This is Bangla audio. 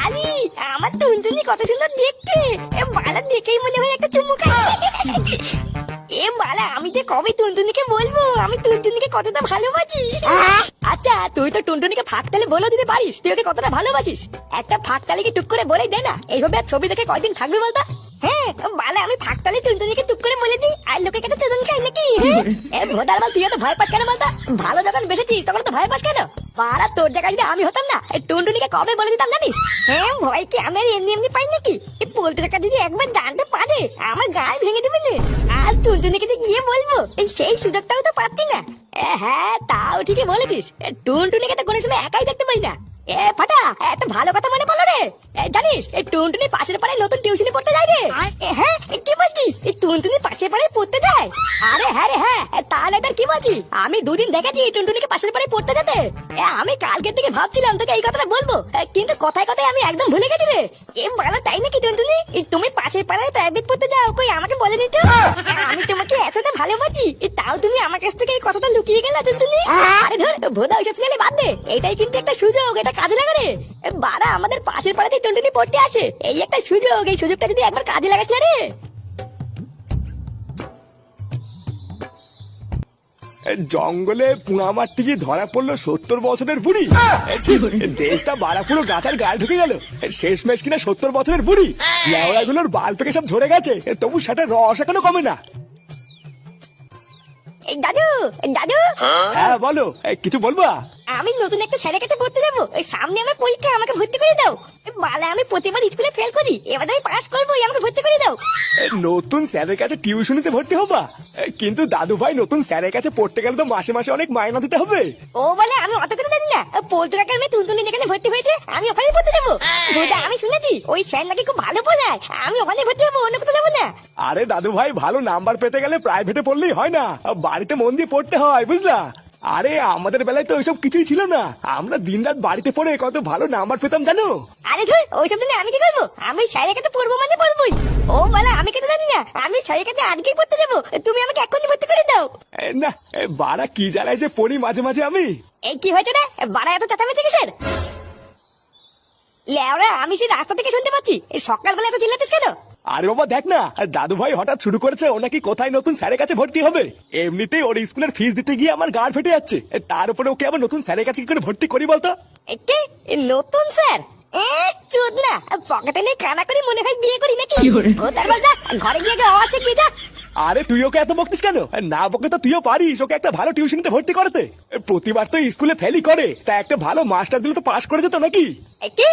আরে আমার টুনটুনি কত সুন্দর দেখতে, বালা দেখেই মনে হয় একটা চুমু খাই। এ বালা, আমি যে কবে টুনটুনিকে বলবো আমি টুনটুনিকে কতটা ভালোবাসি। আচ্ছা তুই তো টুনটুনিকে ফাঁকতালে বলে দিতে পারিস তুই ওকে কতটা ভালোবাসিস। একটা ফাঁকতালে কি টুক করে বলেই দে না, এইভাবে আর ছবি দেখে কয়দিন থাকবে বলতো। হ্যাঁ বালা, আমি ফাঁকতালে টুনটুনিকে টুক করে বলে দিই আর লোকের কাছে চুদন খাই নাকি। ভোদার মাল, তুই তো ভয় পাস কেন বলতো? ভালো যখন বেসেছিস তখন তো ভয় পাস কেন? পাড়া তোর জায়গায় যদি আমি হতাম না টুনটুনিকে কবে বলে দিতাম জানিস। হ্যাঁ ভয় কি আমি এমনি এমনি পাই নাকি? এই পোল্ট্রিটা যদি একবার জানতে পারে আমার গায়ে ভেঙে দেবে না। আর টুনটুনিকে যে গিয়ে বলবো সেই সুযোগটাও তো পাচ্ছি না। হ্যাঁ তাও ঠিকই বলেছিস, টুনটুনিকে তো কোনো সময় একাই দেখতে পাই না। ফাটা, একটা ভালো কথা মনে পড়লো রে। জানিস টুনটুনি পাশের পাড়ায় নতুন টিউশনি পড়তে যায় রে। হ্যাঁ কি বলছিস? টুনটুনি পাশের পাড়ায় পড়তে যায়? আরে হ্যাঁ রে হ্যাঁ, তাহলে তার কি বলছি, আমি দুদিন দেখেছি টুনটুনিকে পাশের পাড়ায় পড়তে যেতে। আমি কালকের থেকে ভাবছিলাম তোকে এই কথাটা বলবো, কিন্তু কথায় কথায় আমি একদম ভুলে গেছি রে। বলো তাই নাকি টুনটুনি? তুমি পাশের পাড়ায় প্রাইভেট পড়তে যাও, কই আমাকে বলেনি তো? আমি তোমাকে এতটা ভালোবাসি তাও তুমি আমার কাছ থেকে এই কথাটা লুকিয়ে গেলে টুনটুনি। আরে ধর ভোদা, ওইসব ছেলে বাদ দে, এটাই কিন্তু একটা সুযোগ, এটা কাজে লাগা রে। বাড়া আমাদের পাশের পাড়াতে টুনটুনি পড়তে আসে, এই একটা সুযোগ, এই সুযোগটা যদি একবার কাজে লাগাস না রে। জঙ্গলে পুঙা মারতে গিয়ে ধরা পড়লো 70 বছরের বুড়ি। দেশটা বাড়া পুরো গাতার গায়ে ঢুকে গেল, শেষমেশ কিনা 70 বছরের বুড়ি। লেওড়া গুলোর বাল থেকে সব ঝরে গেছে, তবু সেটা রস এখনো কমে না। দাদু দাদু, হ্যাঁ বলো, কিছু বলবা? আমি নতুন একটা ছেলের কাছে পড়তে যাবো, সামনে আমার পরীক্ষা, আমাকে ভর্তি করে দাও। বালা আমি প্রতিবার স্কুলে ফেল করি, এবার আমি পাস করবো, আমাকে ভর্তি করে দাও। নতুন স্যারের কাছে টিউশনিতে ভর্তি হবা? কিন্তু দাদু ভাই, নতুন স্যারের কাছে পড়তে গেলে তো মাসে মাসে অনেক মাইনা দিতে হবে। ও বলে আমি অত কথা জানি না, পোল্টু কাকার মেয়ে টুনটুনি যেখানে ভর্তি হয়েছে আমি ওখানে পড়তে যাবো। আমি শুনেছি ওই স্যার নাকি খুব ভালো পড়ায়, আমি ওখানে ভর্তি হবো, অন্য কোথাও যাবো না। আরে দাদু ভাই, ভালো নাম্বার পেতে গেলে প্রাইভেটে পড়লেই হয় না, বাড়িতে মন দিয়ে পড়তে হয়, বুঝলা? আরে আমাদের বেলায় তো ওইসব কিছুই ছিল না, আমরা দিনরাত বাড়িতে পড়ে কত ভালো নাম্বার পেতাম জানো। আরে ধর ওইসব দিনে আমি কি করবো, আমি স্যারের কাছে পড়বো মানে পড়বোই। ও বলে আমি কেন জানি না, আমি স্যারের কাছে আজকেই পড়তে যাবো, তুমি আমাকে এখনই ভর্তি করে দাও। না, বাড়া কি জ্বালায় যে পড়ি মাঝে মাঝে আমি। এই কি হয়েছে রে, বাড়া এত চেঁচামেচি কিসের? লেওরা আমি সেই রাস্তা থেকে শুনতে পাচ্ছি, এই সকালবেলা এত চিল্লাচ্ছিস কেন? আরে বাবা দেখ না, দাদু ভাই হঠাৎ শুরু করেছে ও নাকি কোথায় নতুন স্যারের কাছে ভর্তি হবে। এমনিতেই ওর স্কুলের ফিস দিতে গিয়ে আমার গাড় ফেটে যাচ্ছে, তার উপরে ওকে আবার নতুন স্যারের কাছে কি করে ভর্তি করি বলতো? কে নতুন স্যার? চোদ না, পকেটে নেই কানা করি মনে হয় বিয়ে করি নাকি? ও তার বল যা, ঘরে গিয়ে আওয়াজ কি যা। আরে তুই ওকে এত বকতিস কেন? না বকে তো তুইও পারিস ওকে একটা ভালো টিউশনিতে ভর্তি করতে। প্রতিবার তো স্কুলে ফেলই করে, তা একটা ভালো মাস্টার দিলে তো পাশ করে যেত নাকি? কি